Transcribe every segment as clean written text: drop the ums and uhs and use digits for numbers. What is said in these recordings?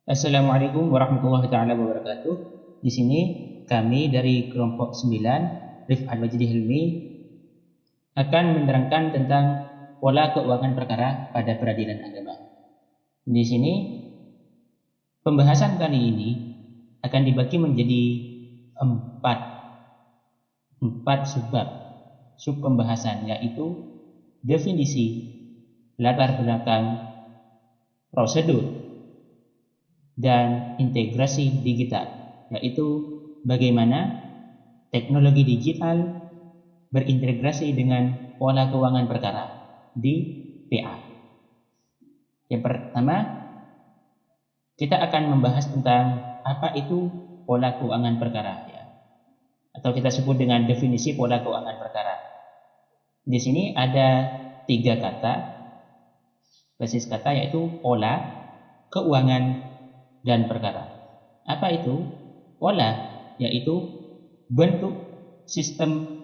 Assalamualaikum warahmatullahi taala wabarakatuh. Di sini kami dari kelompok 9 Rif'at Wajdi Hilmi akan menerangkan tentang pola keuangan perkara pada peradilan agama. Di sini pembahasan kali ini akan dibagi menjadi empat sub pembahasan, yaitu definisi, latar belakang, prosedur, dan integrasi digital, yaitu bagaimana teknologi digital berintegrasi dengan pola keuangan perkara di PA. Yang pertama, kita akan membahas tentang apa itu pola keuangan perkara, ya, atau kita sebut dengan definisi pola keuangan perkara. Di sini ada 3 kata, basis kata, yaitu pola, keuangan, dan perkara. Apa itu? Pola yaitu bentuk, sistem,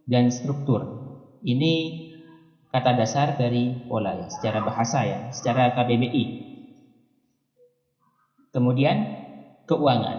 dan struktur. Ini kata dasar dari pola, ya, secara bahasa, ya, secara KBBI. Kemudian keuangan.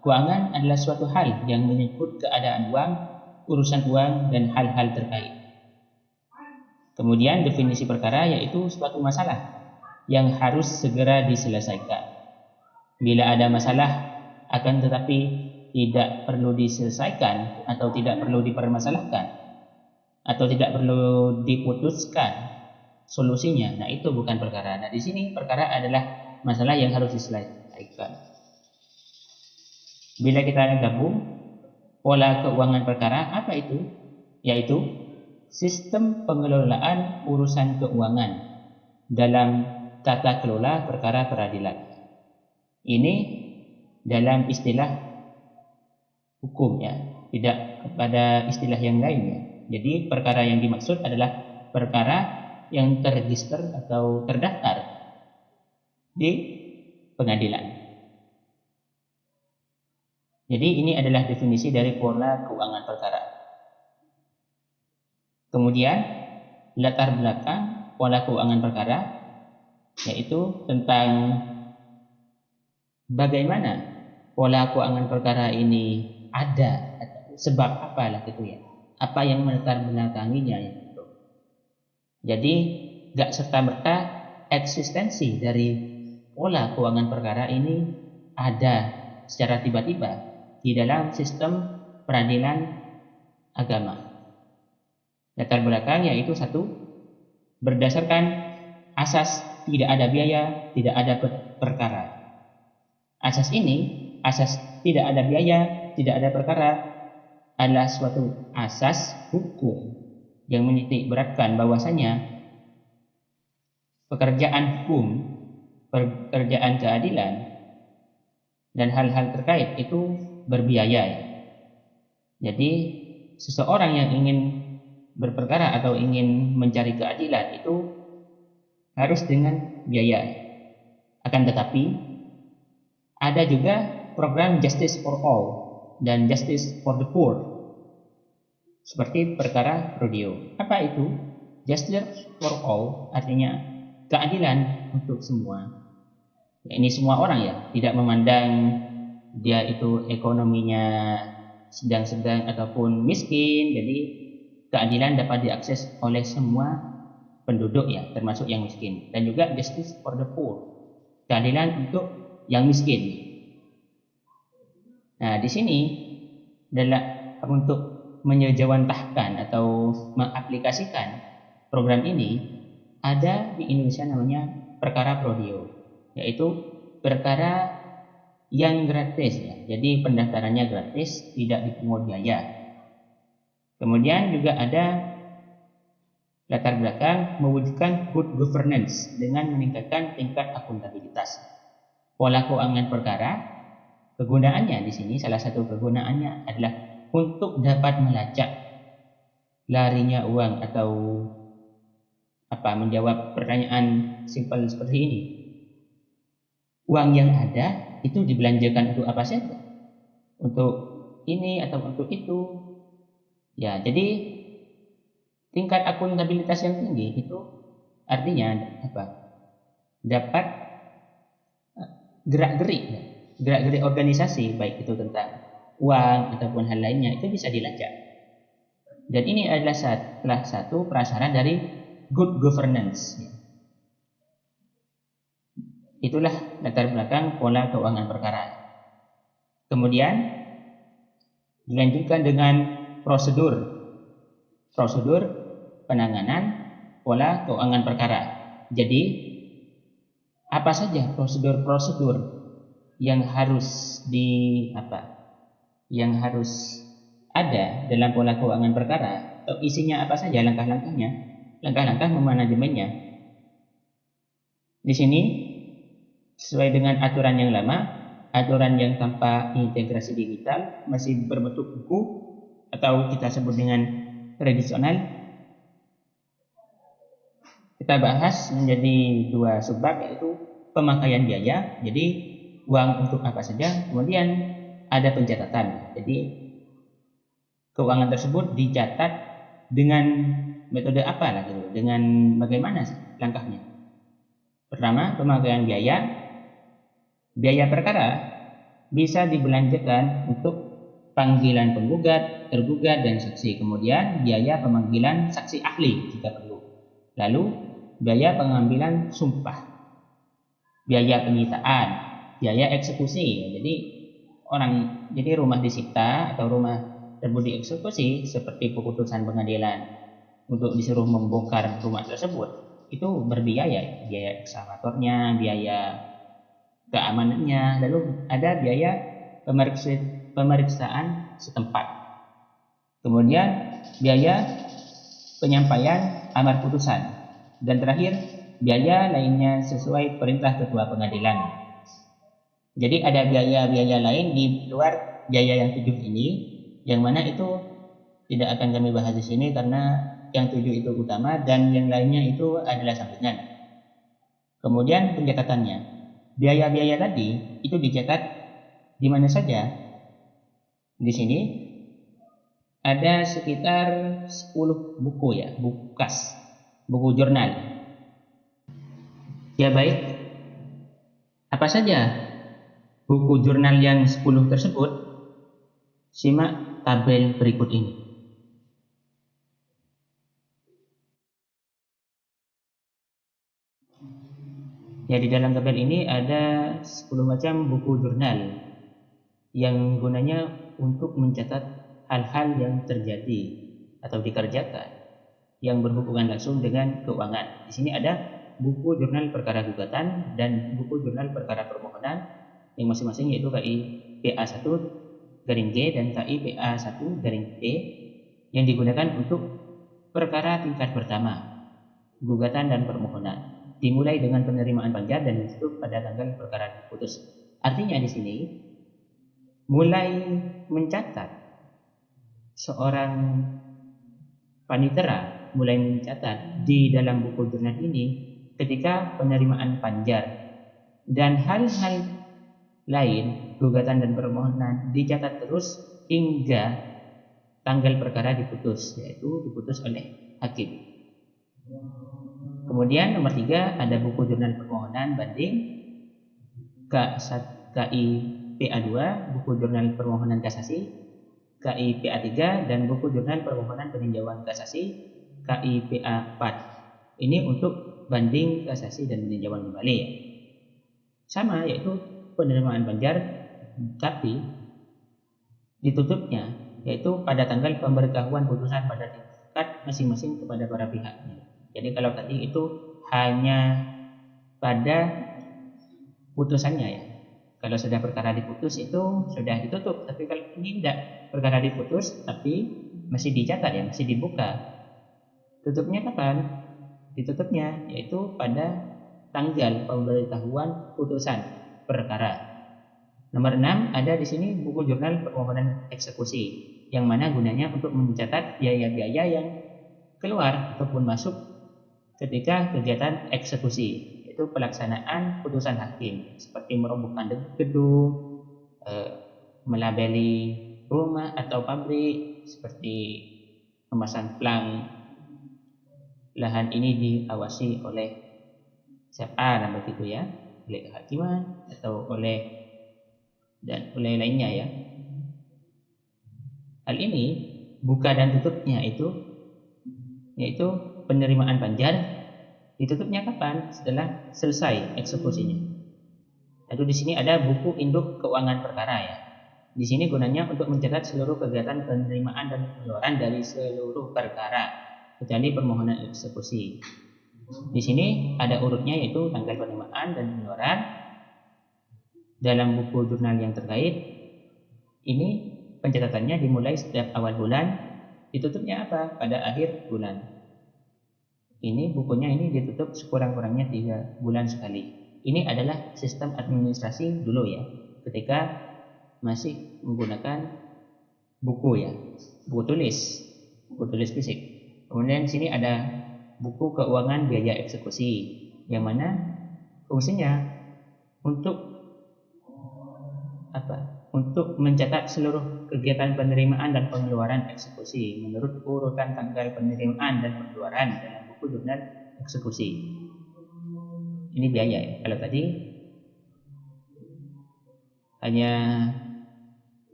Keuangan adalah suatu hal yang menyangkut keadaan uang, urusan uang, dan hal-hal terkait. Kemudian definisi perkara yaitu suatu masalah yang harus segera diselesaikan. Bila ada masalah akan tetapi tidak perlu diselesaikan atau tidak perlu dipermasalahkan atau tidak perlu diputuskan solusinya, nah itu bukan perkara. Nah, di sini perkara adalah masalah yang harus diselesaikan. Bila kita gabung pola keuangan perkara, apa itu? Yaitu sistem pengelolaan urusan keuangan dalam tata kelola perkara peradilan. Ini dalam istilah hukum, ya, tidak kepada istilah yang lainnya. Jadi perkara yang dimaksud adalah perkara yang terregister atau terdaftar di pengadilan. Jadi ini adalah definisi dari pola keuangan perkara. Kemudian latar belakang pola keuangan perkara yaitu tentang bagaimana pola keuangan perkara ini ada, sebab apalah gitu, ya, apa yang melatar belakanginya, ya, gitu. Jadi gak serta-merta eksistensi dari pola keuangan perkara ini ada secara tiba-tiba di dalam sistem peradilan agama. Latar belakang yaitu satu, berdasarkan asas tidak ada biaya, tidak ada perkara. Asas ini, asas tidak ada biaya, tidak ada perkara, adalah suatu asas hukum yang menitik beratkan bahwasanya pekerjaan hukum, pekerjaan keadilan, dan hal-hal terkait itu berbiaya, ya. Jadi seseorang yang ingin berperkara atau ingin mencari keadilan itu harus dengan biaya. Akan tetapi ada juga program Justice for All dan Justice for the Poor, seperti perkara rodeo. Apa itu? Justice for All artinya keadilan untuk semua. Ini semua orang, ya, tidak memandang dia itu ekonominya sedang-sedang ataupun miskin. Jadi keadilan dapat diakses oleh semua penduduk, ya, termasuk yang miskin. Dan juga justice for the poor, keadilan untuk yang miskin. Nah, di sini adalah untuk menyejawantahkan atau mengaplikasikan program ini, ada di Indonesia namanya perkara prodeo, yaitu perkara yang gratis, ya. Jadi pendaftarannya gratis, tidak dipungut biaya. Kemudian juga ada latar belakang mewujudkan good governance dengan meningkatkan tingkat akuntabilitas. Pola keuangan perkara, kegunaannya di sini, salah satu kegunaannya adalah untuk dapat melacak larinya uang atau menjawab pertanyaan simpel seperti ini. Uang yang ada itu dibelanjakan untuk apa saja? Untuk ini atau untuk itu? Ya, jadi tingkat akuntabilitas yang tinggi itu artinya apa? Dapat gerak-gerik organisasi, baik itu tentang uang ataupun hal lainnya, itu bisa dilacak. Dan ini adalah salah satu prasyarat dari good governance. Itulah latar belakang pola keuangan perkara. Kemudian dilanjutkan dengan prosedur penanganan pola keuangan perkara. Jadi, apa saja prosedur-prosedur yang harus yang harus ada dalam pola keuangan perkara, atau isinya apa saja langkah-langkahnya, langkah-langkah memanajemennya. Di sini sesuai dengan aturan yang lama, aturan yang tanpa integrasi digital, masih berbentuk buku atau kita sebut dengan tradisional. Kita bahas menjadi dua subbab, yaitu pemakaian biaya, jadi uang untuk apa saja, kemudian ada pencatatan. Jadi keuangan tersebut dicatat dengan metode apa lah gitu, dengan bagaimana sih langkahnya. Pertama, pemakaian biaya. Biaya perkara bisa dibelanjakan untuk panggilan penggugat, tergugat, dan saksi. Kemudian biaya pemanggilan saksi ahli jika perlu. Lalu biaya pengambilan sumpah, biaya penyitaan, biaya eksekusi. Jadi rumah disita atau rumah tersebut dieksekusi seperti keputusan pengadilan untuk disuruh membongkar rumah tersebut, itu berbiaya, biaya ekskavatornya, biaya keamanannya, lalu ada biaya pemeriksaan setempat. Kemudian biaya penyampaian amar putusan, dan terakhir biaya lainnya sesuai perintah ketua pengadilan. Jadi ada biaya-biaya lain di luar biaya yang 7 ini, yang mana itu tidak akan kami bahas di sini karena yang 7 itu utama dan yang lainnya itu adalah sampingan. Kemudian pencatatannya. Biaya-biaya tadi itu dicatat di mana saja. Di sini ada sekitar 10 buku ya, buku kas, buku jurnal. Ya baik, apa saja buku jurnal yang 10 tersebut? Simak tabel berikut ini. Ya, di dalam tabel ini ada 10 macam buku jurnal yang gunanya untuk mencatat hal-hal yang terjadi atau dikerjakan yang berhubungan langsung dengan keuangan. Di sini ada buku jurnal perkara gugatan dan buku jurnal perkara permohonan yang masing-masing yaitu KI PA1 garing G dan KI PA1 garing P yang digunakan untuk perkara tingkat pertama, gugatan dan permohonan. Dimulai dengan penerimaan panjar dan ditutup pada tanggal perkara diputus. Artinya di sini mulai mencatat seorang panitera mulai mencatat di dalam buku jurnal ini ketika penerimaan panjar dan hal-hal lain, gugatan dan permohonan dicatat terus hingga tanggal perkara diputus, yaitu diputus oleh hakim. Kemudian nomor 3 ada buku jurnal permohonan banding KI PA2, buku jurnal permohonan kasasi KI PA3, dan buku jurnal permohonan peninjauan kasasi KI PA4. Ini untuk banding kasasi dan peninjauan kembali ya. Sama, yaitu penerimaan panjar, tapi ditutupnya yaitu pada tanggal pemberitahuan putusan pada tingkat masing-masing kepada para pihaknya. Jadi kalau tadi itu hanya pada putusannya ya. Kalau sudah perkara diputus itu sudah ditutup, tapi kalau ini tidak, perkara diputus tapi masih dicatat ya, masih dibuka. Tutupnya kapan? Ditutupnya yaitu pada tanggal pemberitahuan putusan perkara. Nomor 6 ada di sini buku jurnal permohonan eksekusi, yang mana gunanya untuk mencatat biaya-biaya yang keluar ataupun masuk ketika kegiatan eksekusi, yaitu pelaksanaan putusan hakim, seperti merobohkan gedung, melabeli rumah atau pabrik, seperti memasang plang lahan ini diawasi oleh siapa dan begitu ya. oleh kehakiman atau oleh lainnya ya. Hal ini buka dan tutupnya yaitu penerimaan panjar ditutupnya kapan? Setelah selesai eksekusinya. Lalu di sini ada buku induk keuangan perkara ya. Di sini gunanya untuk mencatat seluruh kegiatan penerimaan dan pengeluaran dari seluruh perkara kecuali permohonan eksekusi. Di sini ada urutnya yaitu tanggal penerimaan dan pengeluaran dalam buku jurnal yang terkait. Ini pencatatannya dimulai setiap awal bulan, ditutupnya apa? Pada akhir bulan. Ini bukunya ini ditutup sekurang-kurangnya 3 bulan sekali. Ini adalah sistem administrasi dulu ya, ketika masih menggunakan buku ya, buku tulis fisik. Kemudian di sini ada buku keuangan biaya eksekusi, yang mana fungsinya untuk untuk mencatat seluruh kegiatan penerimaan dan pengeluaran eksekusi menurut urutan tanggal penerimaan dan pengeluaran dalam buku jurnal eksekusi. Ini biaya ya. Kalau tadi hanya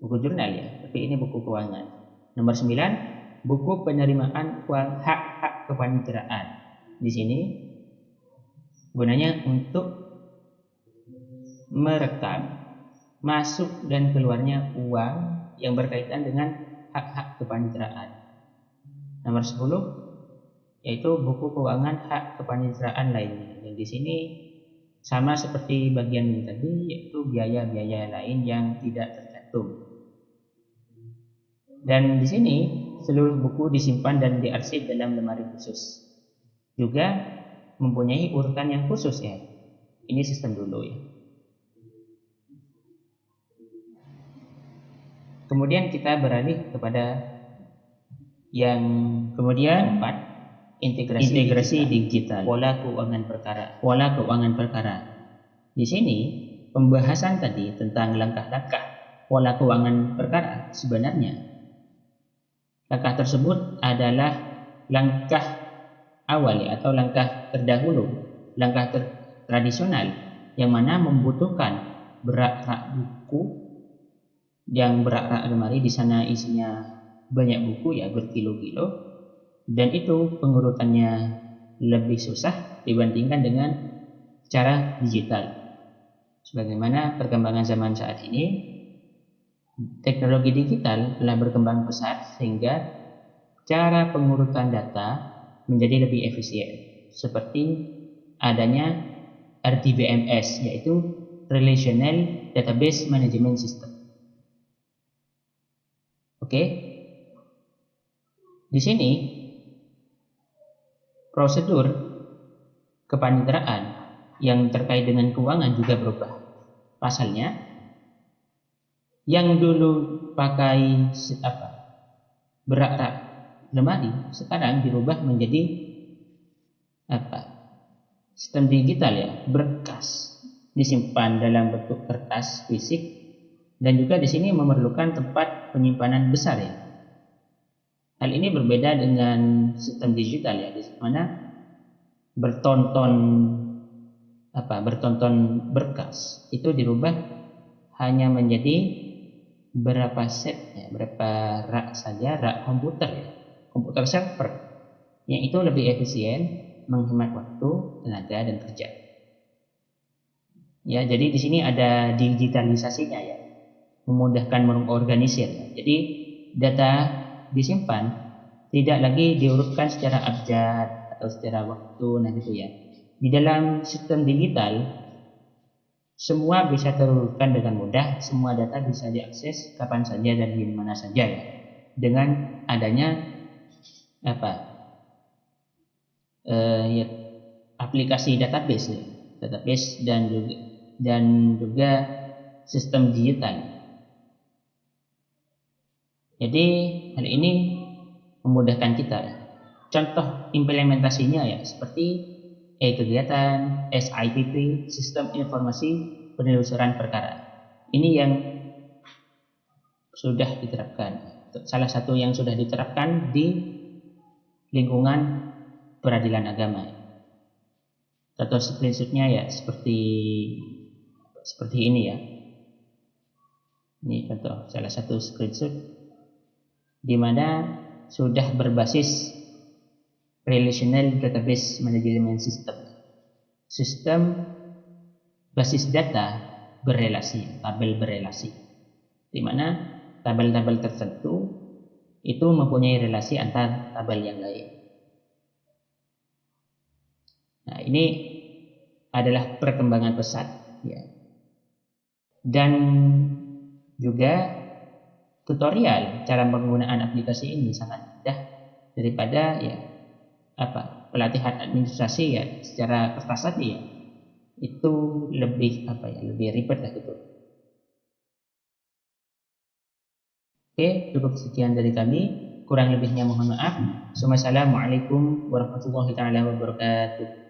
buku jurnal ya, tapi ini buku keuangan. Nomor 9, buku penerimaan uang hak kepaniteraan. Di sini gunanya untuk merekam masuk dan keluarnya uang yang berkaitan dengan hak kepaniteraan. Nomor 10 yaitu buku keuangan hak kepaniteraan lainnya. Yang di sini sama seperti bagian ini tadi, yaitu biaya-biaya lain yang tidak tercantum. Dan di sini seluruh buku disimpan dan diarsip dalam lemari khusus. Juga mempunyai urutan yang khusus ya. Ini sistem dulu ya. Kemudian kita beralih kepada yang kemudian 4, integrasi digital. Pola keuangan perkara. Di sini pembahasan tadi tentang langkah-langkah pola keuangan perkara, sebenarnya langkah tersebut adalah langkah awal ya, atau langkah terdahulu, langkah tradisional yang mana membutuhkan berak-rak buku yang berak-rak lemari. Di sana isinya banyak buku ya, berkilo-kilo, dan itu pengurutannya lebih susah dibandingkan dengan cara digital. Sebagaimana perkembangan zaman saat ini, teknologi digital telah berkembang pesat sehingga cara pengurutan data menjadi lebih efisien, seperti adanya RDBMS, yaitu Relational Database Management System. Oke. Di sini prosedur kepaniteraan yang terkait dengan keuangan juga berubah. Pasalnya, yang dulu pakai berak-rak lemari sekarang dirubah menjadi sistem digital ya, berkas disimpan dalam bentuk kertas fisik, dan juga di sini memerlukan tempat penyimpanan besar ya. Hal ini berbeda dengan sistem digital ya, di mana bertonton berkas itu dirubah hanya menjadi berapa set ya, berapa rak saja, rak komputer ya, komputer server, yang itu lebih efisien, menghemat waktu, tenaga, dan kerja. Ya, jadi di sini ada digitalisasinya ya, memudahkan mengorganisir ya. Jadi data disimpan tidak lagi diurutkan secara abjad atau secara waktu, nah gitu ya. Di dalam sistem digital semua bisa terurutkan dengan mudah, semua data bisa diakses kapan saja dan di mana saja ya. Dengan adanya aplikasi database ya. Database dan juga sistem digital. Jadi hal ini memudahkan kita ya. Contoh implementasinya ya seperti kegiatan SIPP, Sistem Informasi Penelusuran Perkara. Ini yang sudah diterapkan. Salah satu yang sudah diterapkan di lingkungan peradilan agama. Contoh screenshotnya ya seperti ini ya. Ini contoh salah satu screenshot di mana sudah berbasis relational database management system. Sistem basis data berelasi, tabel berelasi, di mana tabel-tabel tertentu itu mempunyai relasi antar tabel yang lain. Nah, ini adalah perkembangan pesat, ya. Dan juga tutorial cara penggunaan aplikasi ini sangat mudah daripada ya pelatihan administrasi ya secara kertas saja ya. Itu lebih lebih ribet lah gitu. Oke, cukup sekian dari kami. Kurang lebihnya mohon maaf. Wassalamualaikum warahmatullahi taala wabarakatuh.